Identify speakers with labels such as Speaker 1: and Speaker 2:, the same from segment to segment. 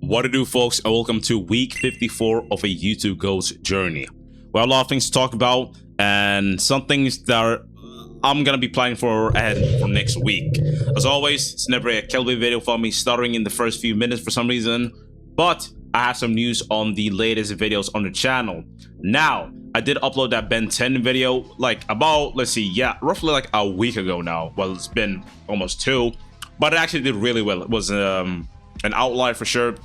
Speaker 1: What to do, folks, and welcome to week 54 of a YouTube Ghost journey. We have a lot of things to talk about and some things that I'm gonna be planning for ahead for next week. As always, it's never a Kelvin video for me stuttering in the first few minutes for some reason, but I have some news on the latest videos on the channel. Now, I did upload that Ben 10 video like about, roughly like a week ago now. Well, it's been almost 2, but it actually did really well. It was an outlier for sure.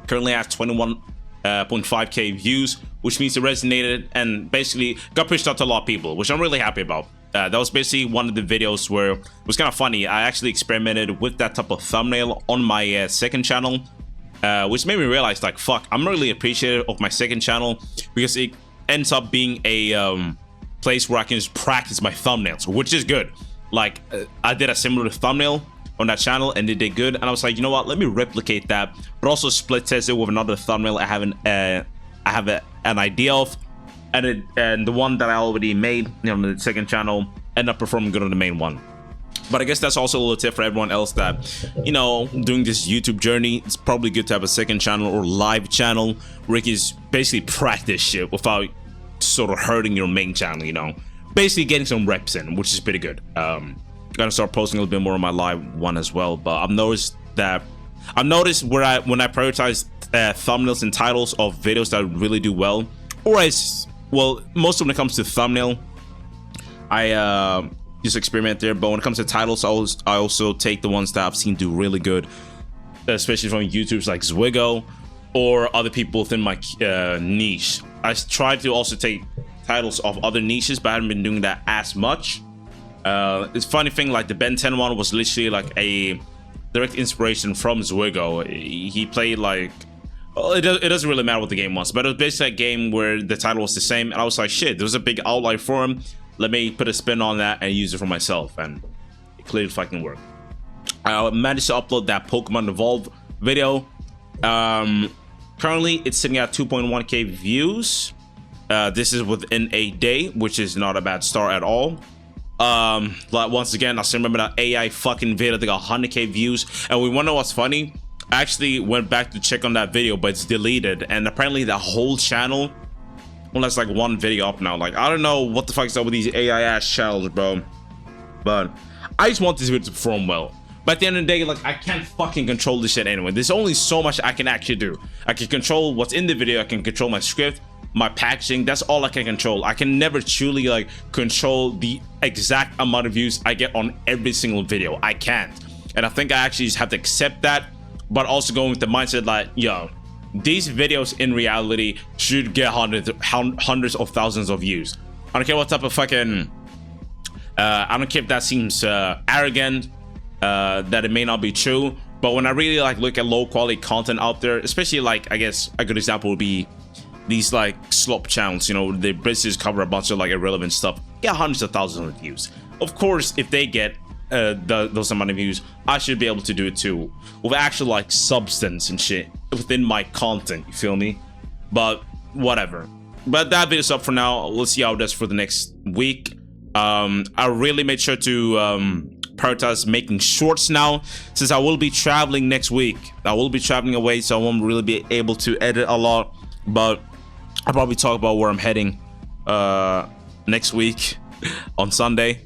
Speaker 1: Currently has 21.5k views, which means it resonated and basically got pushed out to a lot of people, which I'm really happy about. That was basically one of the videos where it was kind of funny. I actually experimented with that type of thumbnail on my second channel, which made me realize, like, fuck, I'm really appreciative of my second channel because it ends up being a place where I can just practice my thumbnails, which is good. Like, I did a similar thumbnail on that channel and it did good, and I was like, you know what, let me replicate that, but also split test it with another thumbnail I have an idea of, and the one that I already made, on the second channel end up performing good on the main one. But I guess that's also a little tip for everyone else that, doing this YouTube journey, it's probably good to have a second channel or live channel where you can basically practice shit without sort of hurting your main channel, basically getting some reps in, which is pretty good. Gonna start posting a little bit more on my live one as well, but I've noticed when I prioritize thumbnails and titles of videos that really do well, most of when it comes to thumbnail, I just experiment there, but when it comes to titles, I also take the ones that I've seen do really good, especially from YouTubers like Zwigo or other people within my niche. I try to also take titles of other niches, but I haven't been doing that as much. It's funny thing, like the Ben 10 one was literally like a direct inspiration from Zwigo. He played like, well, it doesn't really matter what the game was, but it was basically a game where the title was the same, and I was like, shit, there was a big outlier for him. Let me put a spin on that and use it for myself, and it clearly fucking worked. I managed to upload that Pokemon Evolve video. Currently, it's sitting at 2.1k views. This is within a day, which is not a bad start at all. Like, once again, I still remember that AI fucking video that got 100k views, and we wanna know what's funny? I actually went back to check on that video, but it's deleted, and apparently the whole channel, well, that's like one video up now. Like, I don't know what the fuck is up with these AI ass channels, bro, but I just want this video to perform well. But at the end of the day, like, I can't fucking control this shit anyway. There's only so much I can actually do. I can control what's in the video, I can control my script, my packaging. That's all I can control. I can never truly like control the exact amount of views I get on every single video. I can't, and I think I actually just have to accept that, but also going with the mindset like, yo, these videos in reality should get hundreds of thousands of views. I don't care what type of fucking I don't care if that seems arrogant, that it may not be true, but when I really like look at low quality content out there, especially like, I guess a good example would be these like slop channels, they basically cover a bunch of like irrelevant stuff, get hundreds of thousands of views. Of course, if they get those amount of views, I should be able to do it too, with actual like substance and shit within my content, you feel me? But whatever. But that video's up for now. Let's see how it does for the next week. I really made sure to prioritize making shorts now, since I will be traveling next week. I will be traveling away, so I won't really be able to edit a lot, but I'll probably talk about where I'm heading next week on Sunday.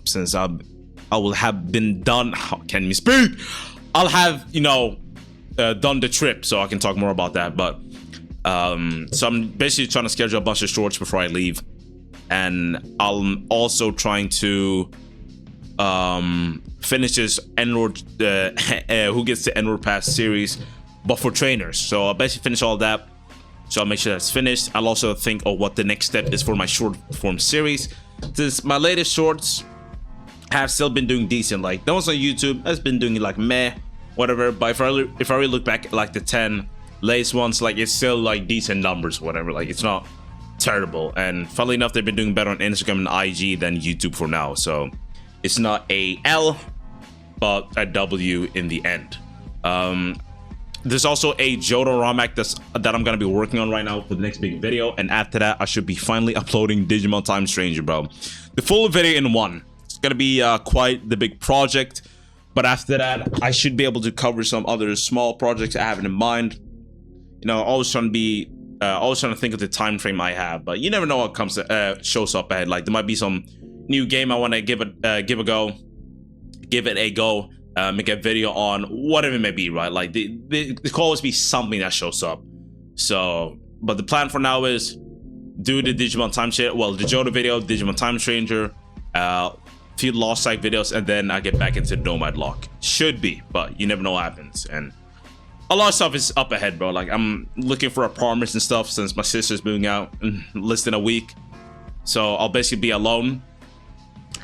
Speaker 1: Since I will have been done, can you speak? I'll have done the trip, so I can talk more about that. But so I'm basically trying to schedule a bunch of shorts before I leave, and I'm also trying to finish this N-Word Who Gets the N-Word Pass series, but for trainers. So I'll basically finish all that, so I'll make sure that's finished. I'll also think of what the next step is for my short form series, since my latest shorts have still been doing decent. Like, the ones on YouTube has been doing like meh, whatever, but if I really look back at like the 10 latest ones, like, it's still like decent numbers, whatever. Like, it's not terrible, and funnily enough, they've been doing better on Instagram and IG than YouTube for now, so it's not a L but a W in the end. There's also a Johto ROM that I'm gonna be working on right now for the next big video, and after that I should be finally uploading Digimon Time Stranger, bro. The full video in one. It's gonna be quite the big project, But after that, I should be able to cover some other small projects I have in mind. You know, always trying to think of the time frame I have. But you never know what comes shows up ahead. Like there might be some new game I want to give it a go, make a video on, whatever it may be, right? Like there could always be something that shows up. So, but the plan for now is do the Digimon time shit. Well, the Johto video, Digimon Time Stranger, few Lost Site videos, and then I get back into Nomad Lock. Should be, but you never know what happens. And a lot of stuff is up ahead, bro. Like I'm looking for apartments and stuff since my sister's moving out in less than a week. So I'll basically be alone.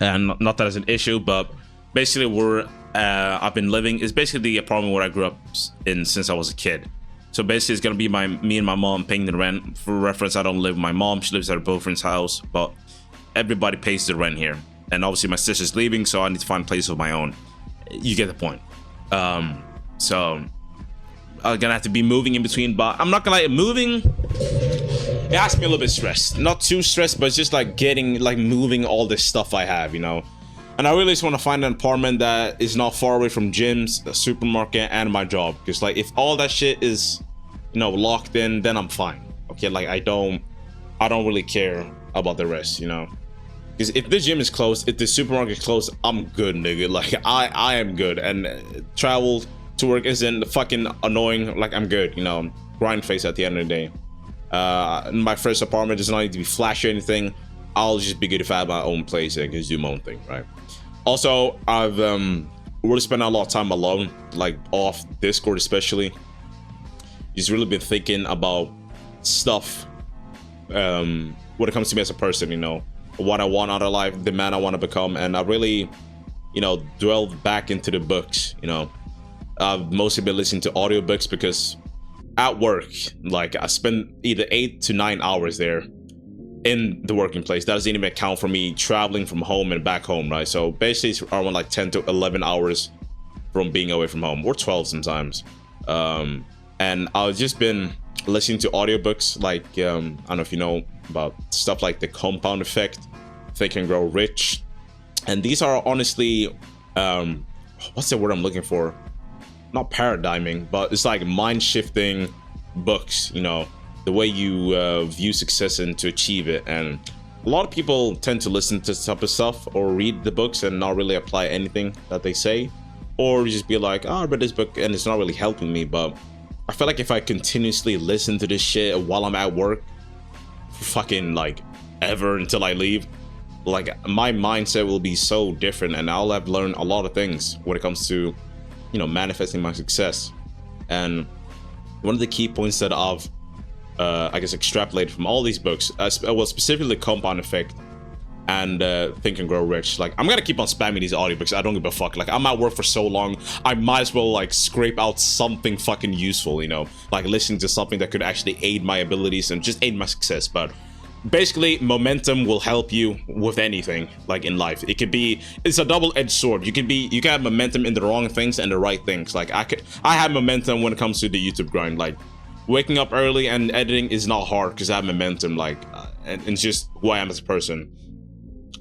Speaker 1: And not that it's an issue, but basically where I've been living is basically the apartment where I grew up in since I was a kid. So basically it's gonna be me and my mom paying the rent. For reference, I don't live with my mom, she lives at her boyfriend's house, but everybody pays the rent here. And obviously my sister's leaving, so I need to find a place of my own. You get the point. So I'm gonna have to be moving in between, but I'm not gonna lie, moving, it has to be a little bit stressed. Not too stressed, but it's just like moving all this stuff I have, you know. And I really just want to find an apartment that is not far away from gyms, the supermarket, and my job. Because like if all that shit is, you know, locked in, then I'm fine. Okay, like I don't really care about the rest, you know. Because if the gym is closed, if the supermarket is closed, I'm good, nigga. Like I am good, and travel to work isn't fucking annoying. Like I'm good, you know. Grind face at the end of the day. My first apartment does not need to be flashy or anything. I'll just be good if I have my own place and can just do my own thing, right? Also, I've really spent a lot of time alone, like off Discord especially. Just really been thinking about stuff when it comes to me as a person, you know, what I want out of life, the man I want to become, and I really, you know, dwelled back into the books. You know, I've mostly been listening to audiobooks because at work, like I spend either 8 to 9 hours there in the working place. That doesn't even account for me traveling from home and back home, right? So basically it's around like 10 to 11 hours from being away from home, or 12 sometimes. And I've just been listening to audiobooks like I don't know if you know about stuff like The Compound Effect, Think and Grow Rich, and these are honestly what's the word I'm looking for? Not paradigming, but it's like mind shifting books, you know, the way you view success and to achieve it. And a lot of people tend to listen to this type of stuff or read the books and not really apply anything that they say, or just be like, oh, I read this book and it's not really helping me. But I feel like if I continuously listen to this shit while I'm at work, fucking like ever until I leave, like my mindset will be so different, and I'll have learned a lot of things when it comes to, you know, manifesting my success. And one of the key points that I've I guess extrapolated from all these books, well, specifically Compound Effect and Think and Grow Rich. Like I'm gonna keep on spamming these audiobooks. I don't give a fuck. Like I'm at work for so long, I might as well like scrape out something fucking useful, you know, like listening to something that could actually aid my abilities and just aid my success. But basically momentum will help you with anything, like in life. It could be, it's a double-edged sword. You can have momentum in the wrong things and the right things. Like I have momentum when it comes to the YouTube grind. Like waking up early and editing is not hard because I have momentum, like and it's just who I am as a person.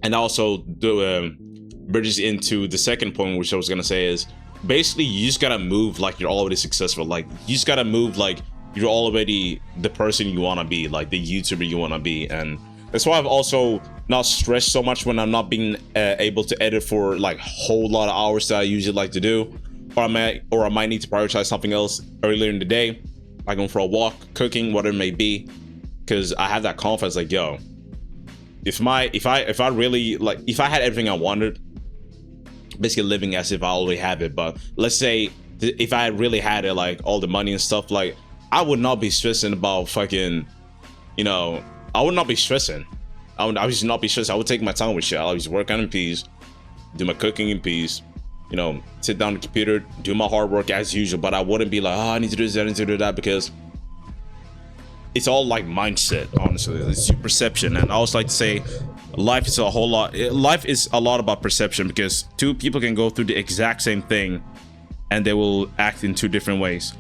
Speaker 1: And also bridges into the second point, which I was gonna say, is basically you just gotta move like you're already successful. Like you just gotta move like you're already the person you want to be, like the YouTuber you want to be. And that's why I've also not stressed so much when I'm not being able to edit for like a whole lot of hours that I usually like to do, or I might need to prioritize something else earlier in the day, like going for a walk, cooking, whatever it may be, because I have that confidence. Like, yo, if I really, like, if I had everything I wanted, basically living as if I already have it, but let's say if I really had it, like all the money and stuff, like I would not be stressing about fucking, you know, I would not be stressing. I would just not be stressed. I would take my time with shit. I'll just work on in peace, do my cooking in peace, you know, sit down on the computer, do my hard work as usual. But I wouldn't be like, oh, I need to do this, I need to do that, because it's all like mindset, honestly. It's your perception. And I always like to say life is a lot about perception, because two people can go through the exact same thing and they will act in two different ways.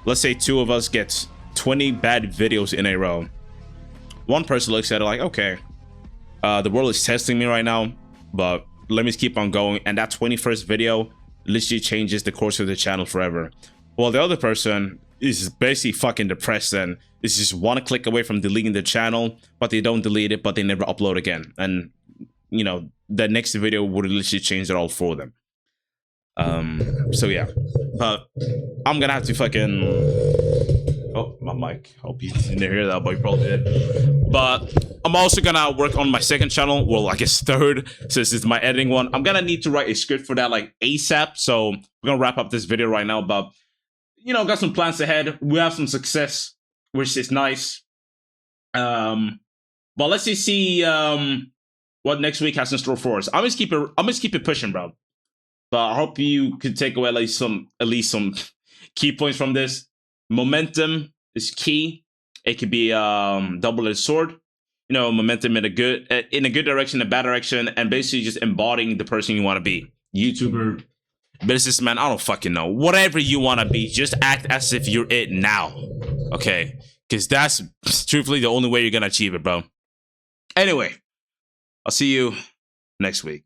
Speaker 1: Let's say two of us get 20 bad videos in a row. One person looks at it like, okay, the world is testing me right now, but let me keep on going. And that 21st video literally changes the course of the channel forever. While the other person is basically fucking depressed and is just one click away from deleting the channel, but they don't delete it, but they never upload again. And, you know, the next video would literally change it all for them. So yeah, but I'm gonna have to fucking, oh, my mic, hope you didn't hear that, but you probably did. But I'm also gonna work on my second channel, well, I guess third, since it's my editing one. I'm gonna need to write a script for that like ASAP, so we're gonna wrap up this video right now. But you know, got some plans ahead. We have some success, which is nice. But let's just see what next week has in store for us. I'm just keep it pushing, bro. But I hope you could take away at least some key points from this. Momentum is key. It could be double-edged sword. You know, momentum in a good direction, a bad direction, and basically just embodying the person you want to be. YouTuber, businessman, I don't fucking know. Whatever you want to be, just act as if you're it now. Okay? Because that's truthfully the only way you're gonna achieve it, bro. Anyway, I'll see you next week.